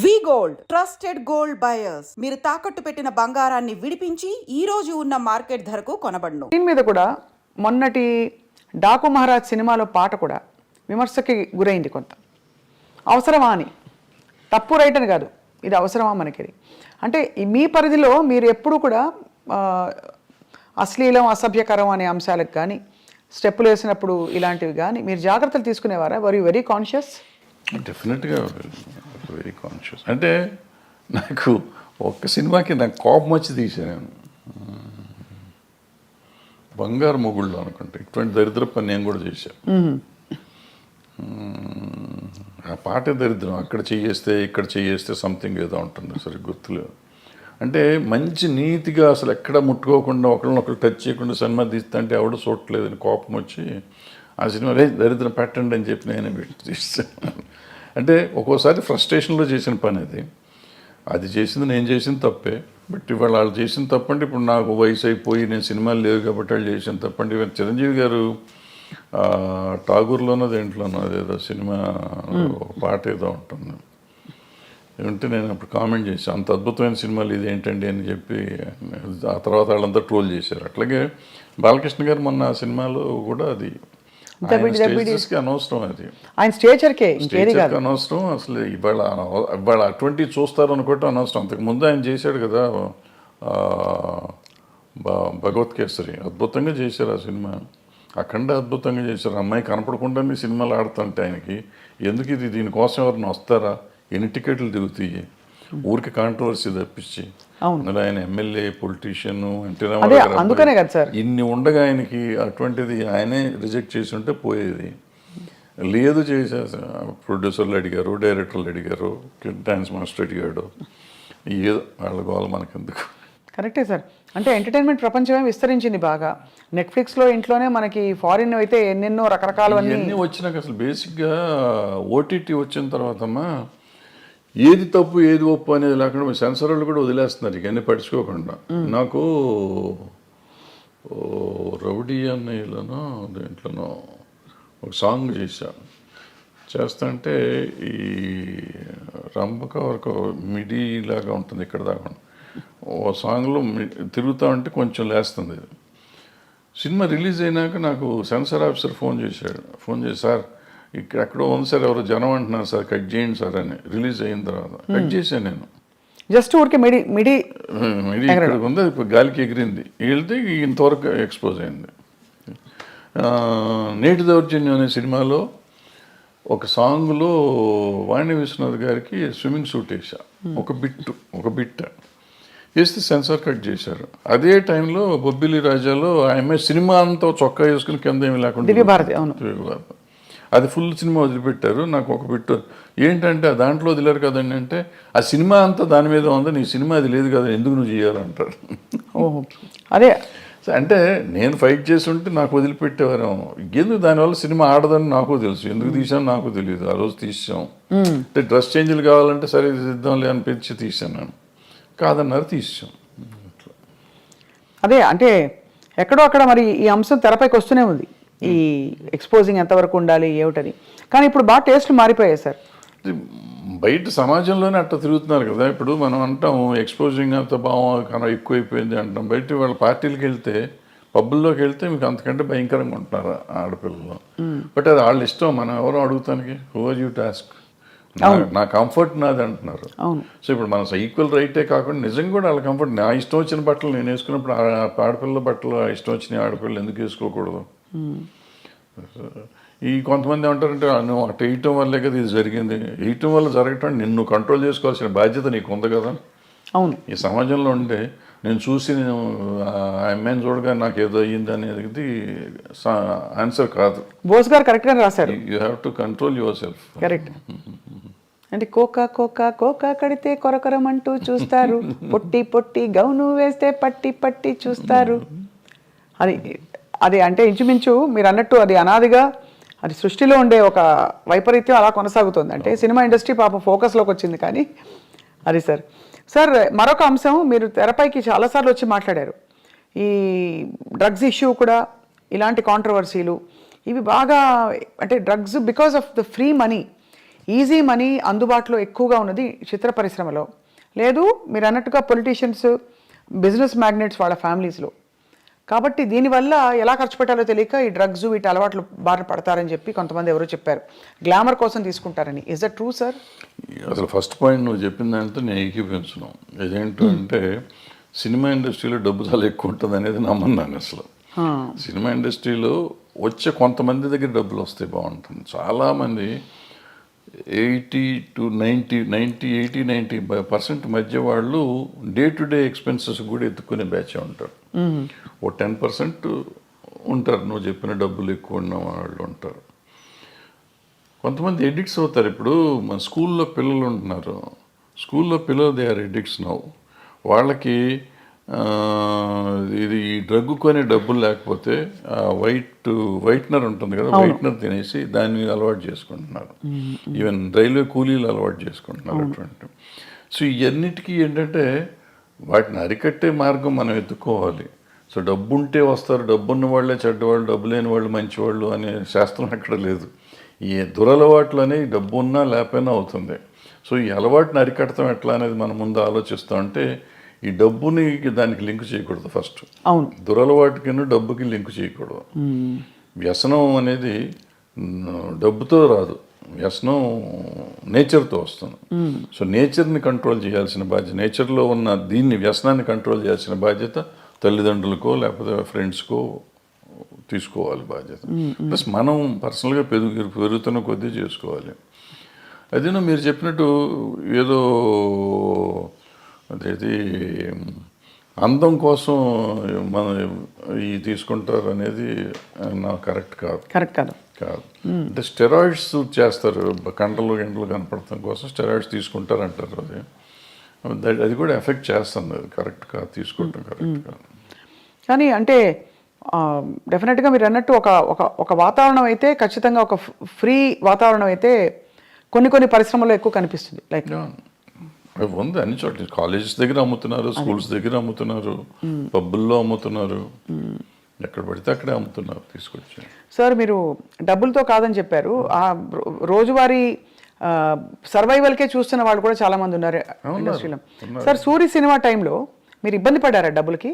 వి gold trusted gold buyers. మీరు తాకట్టు పెట్టిన బంగారాన్ని విడిపించి ఈ రోజు ఉన్న మార్కెట్ ధరకు కొనబడును. దీని మీద కూడా మొన్నటి డాకు మహారాజ్ సినిమాలో పాట కూడా విమర్శకి గురైంది కొంత. అవసరమా అని, తప్పు రైట్ అని కాదు, ఇది అవసరమా మనకి అంటే మీ పరిధిలో మీరు ఎప్పుడు కూడా అశ్లీలం అసభ్యకరం అనే అంశాలకు కానీ స్టెప్పులు వేసినప్పుడు ఇలాంటివి కానీ మీరు జాగ్రత్తలు తీసుకునేవారా? Were you very conscious? డెఫినెట్గా వెరీ కాన్షియస్. అంటే నాకు ఒక్క సినిమాకి నాకు కోపం వచ్చి తీసాను, బంగారు మొగుళ్ళు అనుకుంటే. ఇటువంటి దరిద్ర పని నేను కూడా చేశాను. ఆ పాటే దరిద్రం. అక్కడ చేయేస్తే ఇక్కడ చేయేస్తే సంథింగ్ ఏదో ఉంటుంది, సరే గుర్తులేదు. అంటే మంచి నీతిగా అసలు ఎక్కడ ముట్టుకోకుండా ఒకరినొకరు టచ్ చేయకుండా సినిమా తీస్తా అంటే ఎవడు చూడలేదని కోపం వచ్చి ఆ సినిమా దరిద్రం పెట్టండి అని చెప్పి నేనే పెట్టి తీస్తాను. అంటే ఒక్కోసారి ఫ్రస్ట్రేషన్లో చేసిన పని అది చేసింది నేను చేసిన తప్పే. బట్ ఇవాళ వాళ్ళు చేసిన తప్పంటే ఇప్పుడు నాకు వయసు అయిపోయి నేను సినిమాలు లేవు కాబట్టి వాళ్ళు చేసిన తప్పండి. ఇవాళ చిరంజీవి గారు ఠాగూర్లోనో దేంట్లోనో అదేదో సినిమా పాట ఏదో ఉంటుంది ఉంటే నేను అప్పుడు కామెంట్ చేశాను, అంత అద్భుతమైన సినిమాలు ఇది ఏంటండి అని చెప్పి. ఆ తర్వాత వాళ్ళంతా ట్రోల్ చేశారు. అట్లాగే బాలకృష్ణ గారు మొన్న ఆ సినిమాలో కూడా అది అనవసరం, అది ఆయన స్టేచర్కే అనవసరం. అసలు ఇవాళ అటువంటివి చూస్తారు అనుకోవటం అనవసరం. అంతకుముందు ఆయన చేశాడు కదా భగవత్ కేసరి, అద్భుతంగా చేశారు ఆ సినిమా. అఖండ అద్భుతంగా చేశారు. అమ్మాయి కనపడకుండానే సినిమాలు ఆడుతుంటే ఆయనకి ఎందుకు ఇది, దీనికోసం ఎవరిని వస్తారా, ఎన్ని టికెట్లు దిగుతాయి, ఊరికి కాంట్రవర్సీ తప్పించి. అందులో ఆయన ఎమ్మెల్యే, పొలిటీషియన్, అందుకనే కదా సార్ ఇన్ని ఉండగా ఆయనకి అటువంటిది ఆయనే రిజెక్ట్ చేసి ఉంటే పోయేది. లేదు చేసేసా, ప్రొడ్యూసర్లు అడిగారు, డైరెక్టర్లు అడిగారు, డాన్స్ మాస్టర్ అడిగాడు, ఏదో వాళ్ళ గోల మనకెందుకు. కరెక్టే సార్. అంటే ఎంటర్టైన్మెంట్ ప్రపంచమే విస్తరించింది బాగా. నెట్ఫ్లిక్స్లో ఇంట్లోనే మనకి ఫారిన్ అయితే ఎన్నెన్నో రకరకాలవన్నీ వచ్చినాక అసలు బేసిక్గా ఓటీటీ వచ్చిన తర్వాతమ్మా ఏది తప్పు ఏది ఒప్పు అనేది లేకుండా సెన్సర్ వాళ్ళు కూడా వదిలేస్తున్నారు ఇవన్నీ పట్టించుకోకుండా. నాకు రౌడీ అన్నయ్యలోనో దేంట్లోనో ఒక సాంగ్ చేస్తా అంటే ఈ రంభక వరకు మిడీ లాగా ఉంటుంది ఇక్కడ దాకా. ఓ సాంగ్లో తిరుగుతా ఉంటే కొంచెం లేస్తుంది. సినిమా రిలీజ్ అయినాక నాకు సెన్సార్ ఆఫీసర్ ఫోన్ చేసి సార్ ఇక్కడ ఎక్కడో ఉంది సార్, ఎవరో జనం అంటున్నారు సార్, కట్ చేయండి సార్ అని. రిలీజ్ అయిన తర్వాత కట్ చేశాను నేను. జస్ట్ ఊరికి మిడి ఇక్కడ ఉంది, ఇప్పుడు గాలికి ఎగిరింది, వెళ్తే ఇంతవరకు ఎక్స్పోజ్ అయింది. నేటి దౌర్జన్యం అనే సినిమాలో ఒక సాంగ్లో వాణి విశ్వనాథ్ గారికి స్విమ్మింగ్ సూట్ వేసా, ఒక బిట్ వేస్తే సెన్సార్ కట్ చేశారు. అదే టైంలో బొబ్బిలి రాజాలో ఆమె సినిమా అంతా చొక్కా వేసుకుని కింద ఏమి లేకుండా దివ్యభారతి అది ఫుల్ సినిమా వదిలిపెట్టారు. నాకు ఒక బిట్టు ఏంటంటే దాంట్లో వదిలేరు కదండి అంటే, ఆ సినిమా అంతా దాని మీద ఉంది, నీ సినిమా అది లేదు కదా, ఎందుకు నువ్వు చేయాలంటారు. అదే అంటే నేను ఫైట్ చేసి ఉంటే నాకు వదిలిపెట్టేవారేమో. ఎందుకు దానివల్ల సినిమా ఆడదని నాకు తెలుసు, ఎందుకు తీసాను నాకు తెలియదు. ఆ రోజు తీసాం అంటే డ్రెస్ చేంజ్లు కావాలంటే సరే ఇద్దాంలే అనిపించి తీసాను నేను, కాదన్నారు తీసాం. అదే అంటే ఎక్కడో అక్కడ మరి ఈ అంశం తెరపైకి వస్తూనే ఉంది, ఈ ఎక్స్పోజింగ్ ఎంతవరకు ఉండాలి ఏమిటని. కానీ ఇప్పుడు బాగా టేస్ట్లు మారిపోయాయి సార్. బయట సమాజంలోనే అట్లా తిరుగుతున్నారు కదా. ఇప్పుడు మనం అంటాం ఎక్స్పోజింగ్ అంత బాగా ఎక్కువైపోయింది అంటాం. బయట వాళ్ళ పార్టీలకు వెళ్తే, పబ్బుల్లోకి వెళ్తే మీకు అంతకంటే భయంకరంగా ఉంటున్నారు ఆడపిల్లలు. బట్ అది వాళ్ళ ఇష్టం, మనం ఎవరో అడుగుతానికి, who are you to ask. నా కంఫర్ట్ నాది అంటున్నారు. సో ఇప్పుడు మన ఈక్వల్ రైటే కాకుండా నిజంగా కూడా వాళ్ళ కంఫర్ట్, నా ఇష్టం వచ్చిన బట్టలు నేను వేసుకున్నప్పుడు ఆడపిల్లల బట్టలు ఇష్టం వచ్చిన ఆడపిల్లలు ఎందుకు వేసుకోకూడదు. ఈ కొంతమంది ఏమంటారంటే నువ్వు అటు వేయటం వల్లే కదా ఇది జరిగింది, వేయటం వల్ల జరగటం నిన్ను కంట్రోల్ చేసుకోవాల్సిన బాధ్యత నీకు ఉంది కదా. అవును, ఈ సమాజంలో ఉంటే నేను చూసి నేను ఆ అమ్మాయిని చూడగా నాకు ఏదో అయ్యింది అనేది ఆన్సర్ కాదు. బోస్ గారు కరెక్ట్గా రాశారు, you have to control your self. Correct. అంటే కోకా కడితే కొరకొరమంటూ చూస్తారు, పొట్టి గౌను వేస్తే పట్టి చూస్తారు. అది అంటే ఇంచుమించు మీరు అన్నట్టు అది అనాదిగా అది సృష్టిలో ఉండే ఒక వైపరీత్యం అలా కొనసాగుతుంది. అంటే సినిమా ఇండస్ట్రీ పాపం ఫోకస్లోకి వచ్చింది. కానీ అది సార్ మరొక అంశం, మీరు తెరపైకి చాలాసార్లు వచ్చి మాట్లాడారు, ఈ డ్రగ్స్ ఇష్యూ కూడా, ఇలాంటి కాంట్రవర్సీలు ఇవి బాగా, అంటే drugs because of the free money easy money అందుబాటులో ఎక్కువగా ఉన్నది చిత్ర పరిశ్రమలో, లేదు మీరు అన్నట్టుగా పొలిటీషియన్స్, బిజినెస్ మ్యాగ్నెట్స్ వాళ్ళ ఫ్యామిలీస్లో. కాబట్టి దీనివల్ల ఎలా ఖర్చు పెట్టాలో తెలియక ఈ డ్రగ్స్ వీటి అలవాట్లు బారిన పడతారని చెప్పి కొంతమంది ఎవరో చెప్పారు, గ్లామర్ కోసం తీసుకుంటారని. Is that true sir? అసలు ఫస్ట్ పాయింట్ నువ్వు చెప్పిన దాంతో నేను ఏకీపించను. ఇదేంటంటే సినిమా ఇండస్ట్రీలో డబ్బు చాలా ఎక్కువ ఉంటుంది అనేది నమ్మన్నాను అసలు. సినిమా ఇండస్ట్రీలో వచ్చే కొంతమంది దగ్గర డబ్బులు వస్తే బాగుంటుంది. చాలామంది 80% మధ్య వాళ్ళు డే టు డే ఎక్స్పెన్సెస్ కూడా ఎత్తుకునే బ్యాచ్ ఉంటారు. ఓ 10% ఉంటారు నువ్వు చెప్పిన డబ్బులు ఎక్కువ ఉన్న వాళ్ళు ఉంటారు. కొంతమంది ఎడిక్ట్స్ అవుతారు. ఇప్పుడు మన స్కూల్లో పిల్లలు ఉంటున్నారు, స్కూల్లో పిల్లలు దే ఆర్ ఎడిక్ట్స్ నౌ. వాళ్ళకి ఇది ఈ డ్రగ్ కొనే డబ్బులు లేకపోతే వైట్నర్ ఉంటుంది కదా, వైట్నర్ తినేసి దాన్ని అలవాటు చేసుకుంటున్నారు. ఈవెన్ రైల్వే కూలీలు అలవాటు చేసుకుంటున్నారు అటువంటి. సో ఇవన్నిటికీ ఏంటంటే వాటిని అరికట్టే మార్గం మనం ఎత్తుకోవాలి. సో డబ్బు ఉంటే వస్తారు, డబ్బున్న వాళ్ళే చెడ్డవాళ్ళు, డబ్బు లేని వాళ్ళు మంచివాళ్ళు అనే శాస్త్రం ఎక్కడ లేదు. ఈ దురలవాట్లు అనేవి డబ్బు ఉన్నా లేకపోయినా అవుతుంది. సో ఈ అలవాటుని అరికడతాం ఎట్లా అనేది మనం ముందు ఆలోచిస్తాం. అంటే ఈ డబ్బుని దానికి లింక్ చేయకూడదు ఫస్ట్. అవును, దురలవాటికి డబ్బుకి లింక్ చేయకూడదు. వ్యసనం అనేది డబ్బుతో రాదు, వ్యసనం నేచర్తో వస్తుంది. సో నేచర్ని కంట్రోల్ చేయాల్సిన బాధ్యత, నేచర్లో ఉన్న దీన్ని వ్యసనాన్ని కంట్రోల్ చేయాల్సిన బాధ్యత తల్లిదండ్రులకో లేకపోతే ఫ్రెండ్స్కో తీసుకోవాలి బాధ్యత. ప్లస్ మనం పర్సనల్గా పెరుగుతున్న కొద్దీ చేసుకోవాలి. అదేనా మీరు చెప్పినట్టు ఏదో అదేది అందం కోసం మనం ఈ తీసుకుంటారు అనేది నాకు కరెక్ట్ కాదు. అంటే స్టెరాయిడ్స్ చేస్తారు, కండలు కనపడటం కోసం స్టెరాయిడ్స్ తీసుకుంటారు అంటారు. అది కూడా ఎఫెక్ట్ చేస్తుంది, అది కరెక్ట్ కాదు, తీసుకోవటం కరెక్ట్ కాదు. కానీ అంటే డెఫినెట్గా మీరు అన్నట్టు ఒక వాతావరణం అయితే ఖచ్చితంగా ఒక ఫ్రీ వాతావరణం అయితే కొన్ని పరిశ్రమల్లో ఎక్కువ కనిపిస్తుంది. లైక్ ఉంది అన్ని చోట్ల, కాలేజెస్ దగ్గర అమ్ముతున్నారు, స్కూల్స్ దగ్గర అమ్ముతున్నారు, పబ్బుల్లో అమ్ముతున్నారు, ఎక్కడ పడితే అక్కడే అమ్ముతున్నారు తీసుకొచ్చి. సార్ మీరు డబ్బులతో కాదని చెప్పారు, ఆ రోజువారీ సర్వైవల్కే చూస్తున్న వాళ్ళు కూడా చాలా మంది ఉన్నారు ఇండస్ట్రీలో. సార్ సూరి సినిమా టైంలో మీరు ఇబ్బంది పడ్డారా డబ్బులకి?